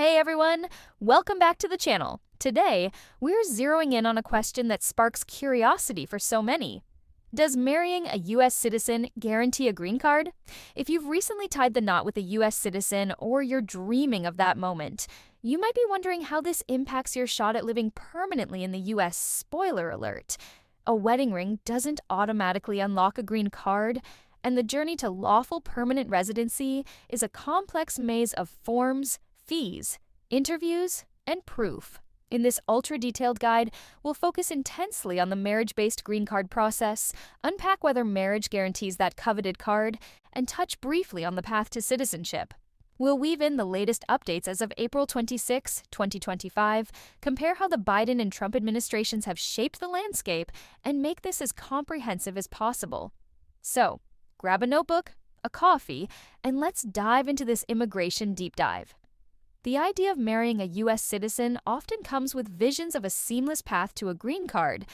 Hey everyone, welcome back to the channel. Today, we're zeroing in on a question that sparks curiosity for so many. Does marrying a US citizen guarantee a green card? If you've recently tied the knot with a US citizen or you're dreaming of that moment, you might be wondering how this impacts your shot at living permanently in the US. Spoiler alert. A wedding ring doesn't automatically unlock a green card, and the journey to lawful permanent residency is a complex maze of forms, fees, interviews, and proof. In this ultra-detailed guide, we'll focus intensely on the marriage-based green card process, unpack whether marriage guarantees that coveted card, and touch briefly on the path to citizenship. We'll weave in the latest updates as of April 26, 2025, compare how the Biden and Trump administrations have shaped the landscape, and make this as comprehensive as possible. So, grab a notebook, a coffee, and let's dive into this immigration deep dive. The idea of marrying a US citizen often comes with visions of a seamless path to a green card.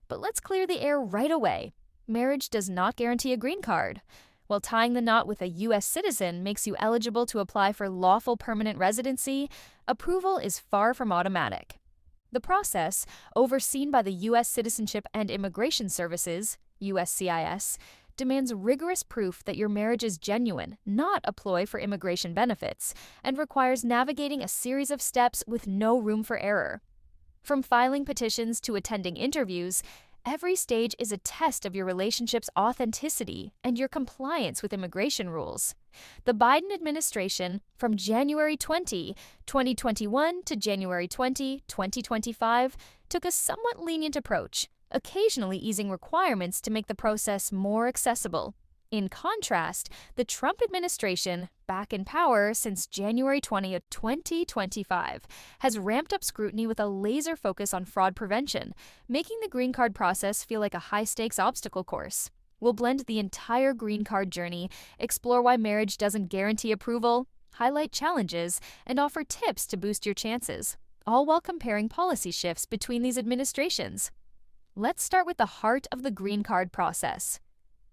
But let's clear the air right away. Marriage does not guarantee a green card. While tying the knot with a US citizen makes you eligible to apply for lawful permanent residency, approval is far from automatic. The process, overseen by the U.S. Citizenship and Immigration Services, USCIS, demands rigorous proof that your marriage is genuine, not a ploy for immigration benefits, and requires navigating a series of steps with no room for error. From filing petitions to attending interviews, every stage is a test of your relationship's authenticity and your compliance with immigration rules. The Biden administration, from January 20, 2021 to January 20, 2025, took a somewhat lenient approach, occasionally easing requirements to make the process more accessible. In contrast, the Trump administration, back in power since January 20, 2025, has ramped up scrutiny with a laser focus on fraud prevention, making the green card process feel like a high-stakes obstacle course. We'll blend the entire green card journey, explore why marriage doesn't guarantee approval, highlight challenges, and offer tips to boost your chances, all while comparing policy shifts between these administrations. Let's start with the heart of the green card process: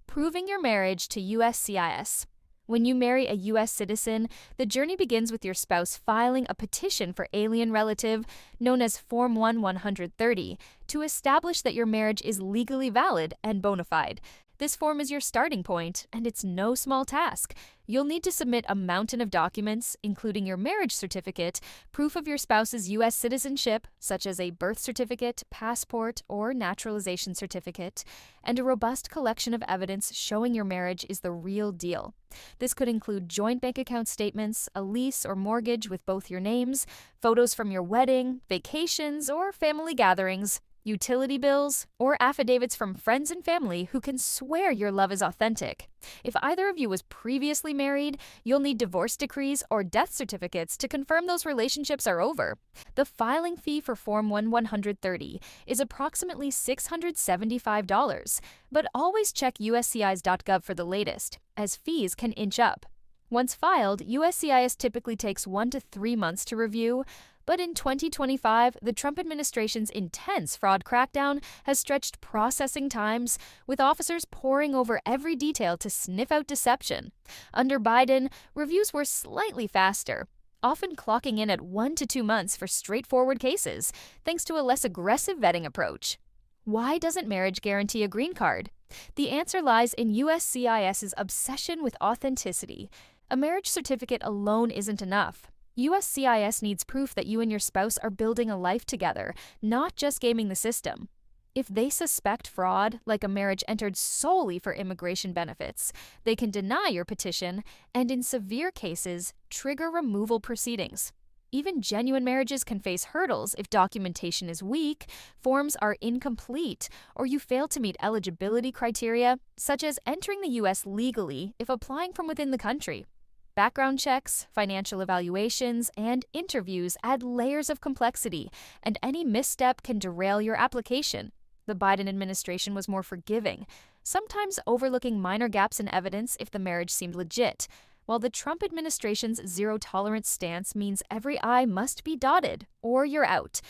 proving your marriage to USCIS. When you marry a U.S. citizen, the journey begins with your spouse filing a petition for alien relative, known as Form 1-130, to establish that your marriage is legally valid and bona fide. This form is your starting point, and it's no small task. You'll need to submit a mountain of documents, including your marriage certificate, proof of your spouse's U.S. citizenship, such as a birth certificate, passport, or naturalization certificate, and a robust collection of evidence showing your marriage is the real deal. This could include joint bank account statements, a lease or mortgage with both your names, photos from your wedding, vacations, or family gatherings, utility bills, or affidavits from friends and family who can swear your love is authentic. If either of you was previously married, you'll need divorce decrees or death certificates to confirm those relationships are over. The filing fee for Form 1-130 is approximately $675, but always check uscis.gov for the latest, as fees can inch up. Once filed, USCIS typically takes 1 to 3 months to review, but in 2025, the Trump administration's intense fraud crackdown has stretched processing times, with officers poring over every detail to sniff out deception. Under Biden, reviews were slightly faster, often clocking in at 1 to 2 months for straightforward cases, thanks to a less aggressive vetting approach. Why doesn't marriage guarantee a green card? The answer lies in USCIS's obsession with authenticity. A marriage certificate alone isn't enough. USCIS needs proof that you and your spouse are building a life together, not just gaming the system. If they suspect fraud, like a marriage entered solely for immigration benefits, they can deny your petition and, in severe cases, trigger removal proceedings. Even genuine marriages can face hurdles if documentation is weak, forms are incomplete, or you fail to meet eligibility criteria, such as entering the U.S. legally if applying from within the country. Background checks, financial evaluations, and interviews add layers of complexity, and any misstep can derail your application. The Biden administration was more forgiving, sometimes overlooking minor gaps in evidence if the marriage seemed legit, while the Trump administration's zero-tolerance stance means every I must be dotted, or you're out.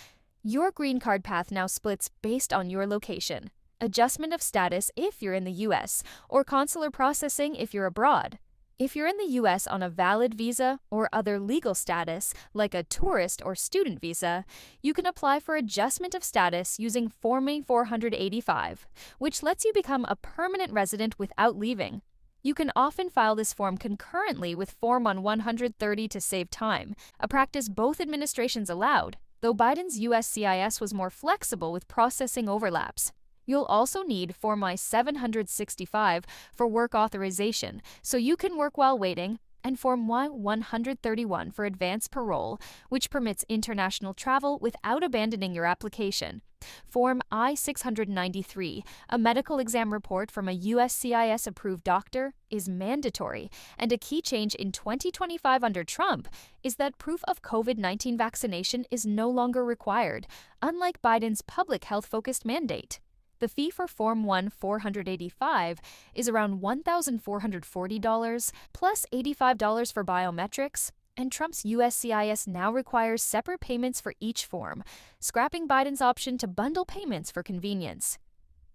Your green card path now splits based on your location: adjustment of status if you're in the U.S., or consular processing if you're abroad. If you're in the US on a valid visa or other legal status, like a tourist or student visa, you can apply for adjustment of status using Form A-485, which lets you become a permanent resident without leaving. You can often file this form concurrently with Form I-130 to save time, a practice both administrations allowed, though Biden's USCIS was more flexible with processing overlaps. You'll also need Form I-765 for work authorization, so you can work while waiting, and Form Y-131 for advance parole, which permits international travel without abandoning your application. Form I-693, a medical exam report from a USCIS-approved doctor, is mandatory, and a key change in 2025 under Trump is that proof of COVID-19 vaccination is no longer required, unlike Biden's public health-focused mandate. The fee for Form 1-485 is around $1,440 plus $85 for biometrics, and Trump's USCIS now requires separate payments for each form, scrapping Biden's option to bundle payments for convenience.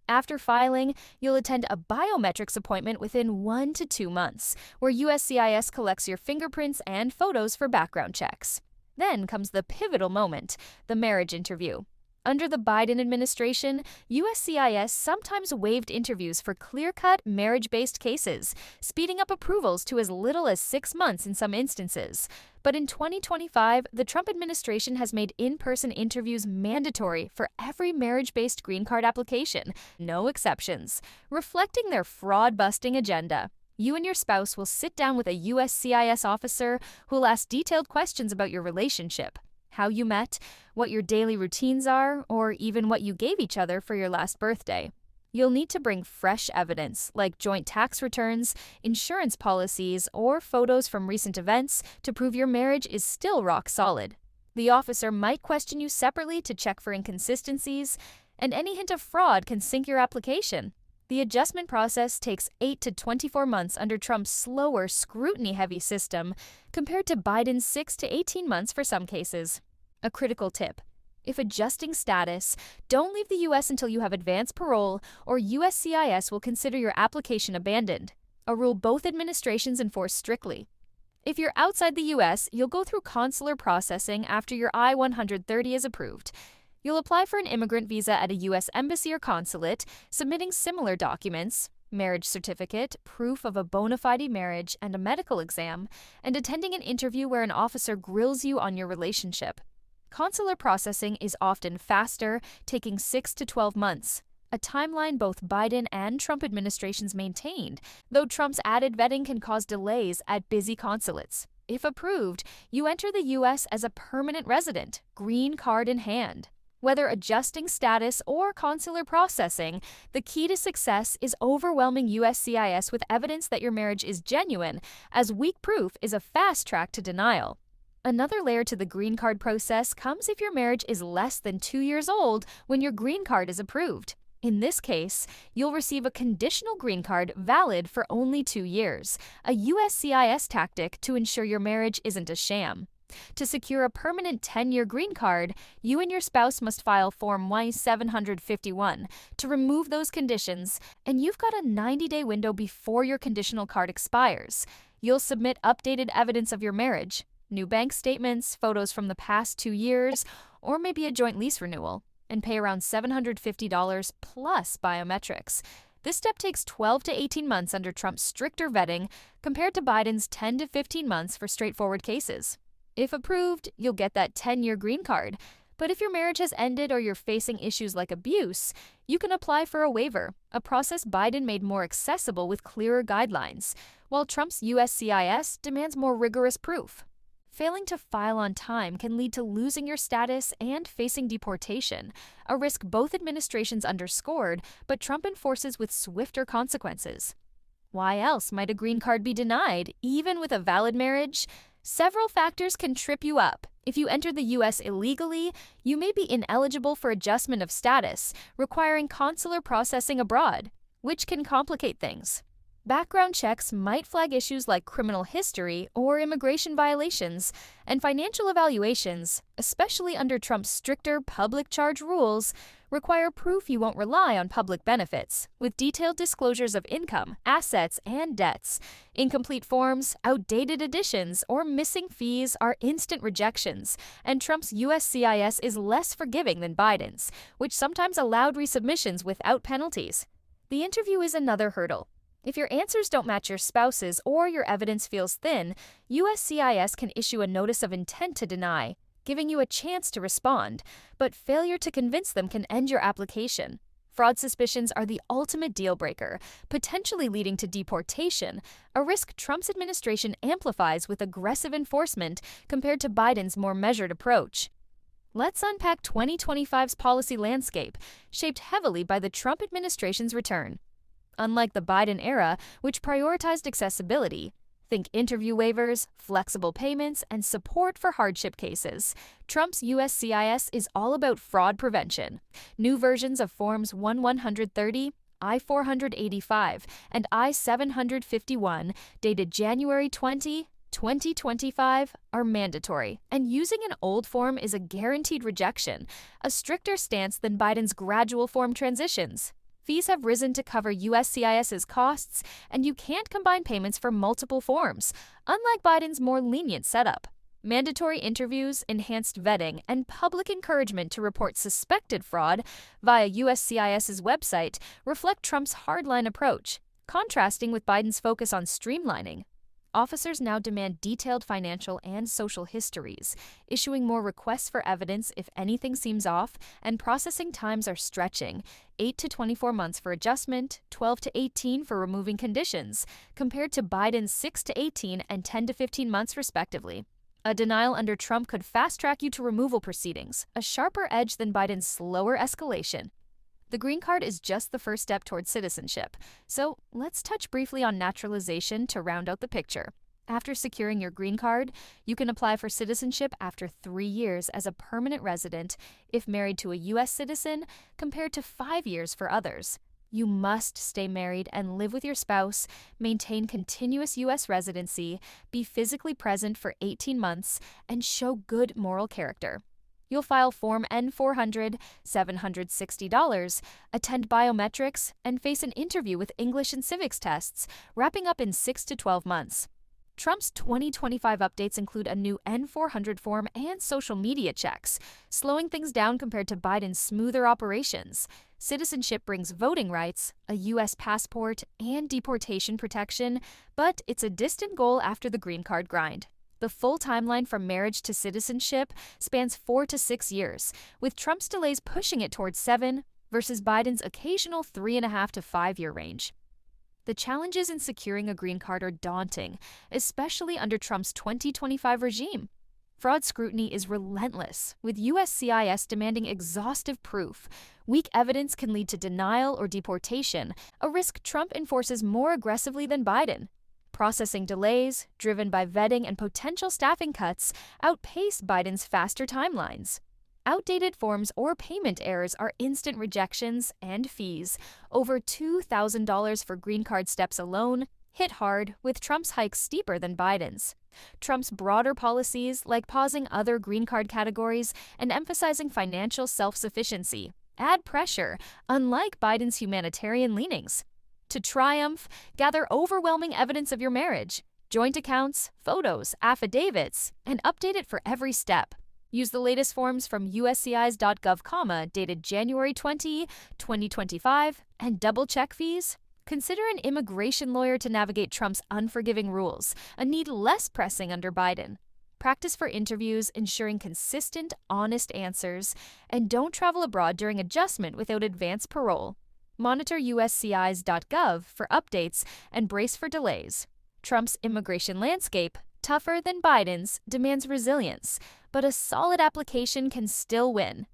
After filing, you'll attend a biometrics appointment within 1 to 2 months, where USCIS collects your fingerprints and photos for background checks. Then comes the pivotal moment, the marriage interview. Under the Biden administration, USCIS sometimes waived interviews for clear-cut marriage-based cases, speeding up approvals to as little as 6 months in some instances. But in 2025, the Trump administration has made in-person interviews mandatory for every marriage-based green card application, no exceptions, reflecting their fraud-busting agenda. You and your spouse will sit down with a USCIS officer who will ask detailed questions about your relationship, how you met, what your daily routines are, or even what you gave each other for your last birthday. You'll need to bring fresh evidence, like joint tax returns, insurance policies, or photos from recent events to prove your marriage is still rock solid. The officer might question you separately to check for inconsistencies, and any hint of fraud can sink your application. The adjustment process takes 8 to 24 months under Trump's slower, scrutiny-heavy system, compared to Biden's 6 to 18 months for some cases. A critical tip: if adjusting status, don't leave the U.S. until you have advance parole, or USCIS will consider your application abandoned, a rule both administrations enforce strictly. If you're outside the U.S., you'll go through consular processing after your I-130 is approved. You'll apply for an immigrant visa at a U.S. embassy or consulate, submitting similar documents, marriage certificate, proof of a bona fide marriage, and a medical exam, and attending an interview where an officer grills you on your relationship. Consular processing is often faster, taking 6 to 12 months, a timeline both Biden and Trump administrations maintained, though Trump's added vetting can cause delays at busy consulates. If approved, you enter the U.S. as a permanent resident, green card in hand. Whether adjusting status or consular processing, the key to success is overwhelming USCIS with evidence that your marriage is genuine, as weak proof is a fast track to denial. Another layer to the green card process comes if your marriage is less than 2 years old when your green card is approved. In this case, you'll receive a conditional green card valid for only 2 years, a USCIS tactic to ensure your marriage isn't a sham. To secure a permanent 10-year green card, you and your spouse must file Form Y-751 to remove those conditions, and you've got a 90-day window before your conditional card expires. You'll submit updated evidence of your marriage, new bank statements, photos from the past 2 years, or maybe a joint lease renewal, and pay around $750 plus biometrics. This step takes 12 to 18 months under Trump's stricter vetting compared to Biden's 10 to 15 months for straightforward cases. If approved, you'll get that 10-year green card. But if your marriage has ended or you're facing issues like abuse, you can apply for a waiver, a process Biden made more accessible with clearer guidelines, while Trump's USCIS demands more rigorous proof. Failing to file on time can lead to losing your status and facing deportation, a risk both administrations underscored, but Trump enforces with swifter consequences. Why else might a green card be denied, even with a valid marriage? Several factors can trip you up. If you enter the U.S. illegally, you may be ineligible for adjustment of status, requiring consular processing abroad, which can complicate things. Background checks might flag issues like criminal history or immigration violations, and financial evaluations, especially under Trump's stricter public charge rules, require proof you won't rely on public benefits, with detailed disclosures of income, assets, and debts. Incomplete forms, outdated additions, or missing fees are instant rejections, and Trump's USCIS is less forgiving than Biden's, which sometimes allowed resubmissions without penalties. The interview is another hurdle. If your answers don't match your spouse's or your evidence feels thin, USCIS can issue a notice of intent to deny, giving you a chance to respond, but failure to convince them can end your application. Fraud suspicions are the ultimate deal breaker, potentially leading to deportation, a risk Trump's administration amplifies with aggressive enforcement compared to Biden's more measured approach. Let's unpack 2025's policy landscape, shaped heavily by the Trump administration's return. Unlike the Biden era, which prioritized accessibility, think interview waivers, flexible payments, and support for hardship cases, Trump's USCIS is all about fraud prevention. New versions of Forms 130, I-485, and I-751, dated January 20, 2025, are mandatory, and using an old form is a guaranteed rejection, a stricter stance than Biden's gradual form transitions. Fees have risen to cover USCIS's costs, and you can't combine payments for multiple forms, unlike Biden's more lenient setup. Mandatory interviews, enhanced vetting, and public encouragement to report suspected fraud via USCIS's website reflect Trump's hardline approach, contrasting with Biden's focus on streamlining. Officers now demand detailed financial and social histories, issuing more requests for evidence if anything seems off, and processing times are stretching, 8 to 24 months for adjustment, 12 to 18 for removing conditions, compared to Biden's 6 to 18 and 10 to 15 months respectively. A denial under Trump could fast-track you to removal proceedings, a sharper edge than Biden's slower escalation. The green card is just the first step towards citizenship, so let's touch briefly on naturalization to round out the picture. After securing your green card, you can apply for citizenship after 3 years as a permanent resident if married to a U.S. citizen, compared to 5 years for others. You must stay married and live with your spouse, maintain continuous U.S. residency, be physically present for 18 months, and show good moral character. You'll file Form N-400, $760, attend biometrics, and face an interview with English and civics tests, wrapping up in 6 to 12 months. Trump's 2025 updates include a new N-400 form and social media checks, slowing things down compared to Biden's smoother operations. Citizenship brings voting rights, a U.S. passport, and deportation protection, but it's a distant goal after the green card grind. The full timeline from marriage to citizenship spans 4 to 6 years, with Trump's delays pushing it towards 7 versus Biden's occasional 3.5 to 5 year range. The challenges in securing a green card are daunting, especially under Trump's 2025 regime. Fraud scrutiny is relentless, with USCIS demanding exhaustive proof. Weak evidence can lead to denial or deportation, a risk Trump enforces more aggressively than Biden. Processing delays, driven by vetting and potential staffing cuts, outpace Biden's faster timelines. Outdated forms or payment errors are instant rejections and fees. Over $2,000 for green card steps alone hit hard, with Trump's hikes steeper than Biden's. Trump's broader policies, like pausing other green card categories and emphasizing financial self-sufficiency, add pressure, unlike Biden's humanitarian leanings. To triumph, gather overwhelming evidence of your marriage, joint accounts, photos, affidavits, and update it for every step. Use the latest forms from uscis.gov, dated January 20, 2025, and double-check fees. Consider an immigration lawyer to navigate Trump's unforgiving rules, a need less pressing under Biden. Practice for interviews, ensuring consistent, honest answers, and don't travel abroad during adjustment without advance parole. Monitor uscis.gov for updates and brace for delays. Trump's immigration landscape, tougher than Biden's, demands resilience, but a solid application can still win.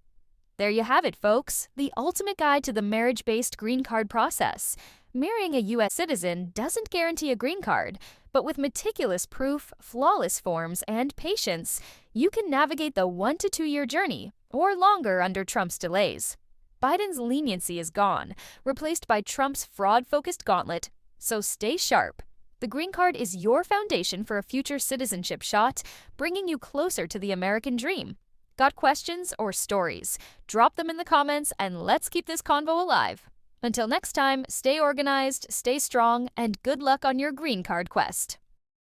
There you have it, folks, the ultimate guide to the marriage-based green card process. Marrying a U.S. citizen doesn't guarantee a green card, but with meticulous proof, flawless forms, and patience, you can navigate the 1 to 2 year journey, or longer under Trump's delays. Biden's leniency is gone, replaced by Trump's fraud-focused gauntlet. So stay sharp. The green card is your foundation for a future citizenship shot, bringing you closer to the American dream. Got questions or stories? Drop them in the comments and let's keep this convo alive. Until next time, stay organized, stay strong, and good luck on your green card quest.